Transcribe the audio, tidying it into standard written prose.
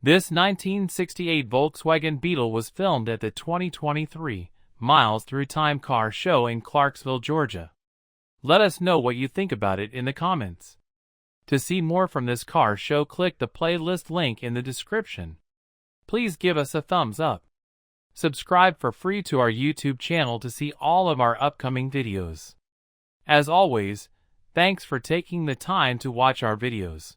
This 1968 Volkswagen Beetle was filmed at the 2023 Miles Through Time car show in Clarksville, Georgia. Let us know what you think about it in the comments. To see more from this car show, click the playlist link in the description. Please give us a thumbs up. Subscribe for free to our YouTube channel to see all of our upcoming videos. As always, thanks for taking the time to watch our videos.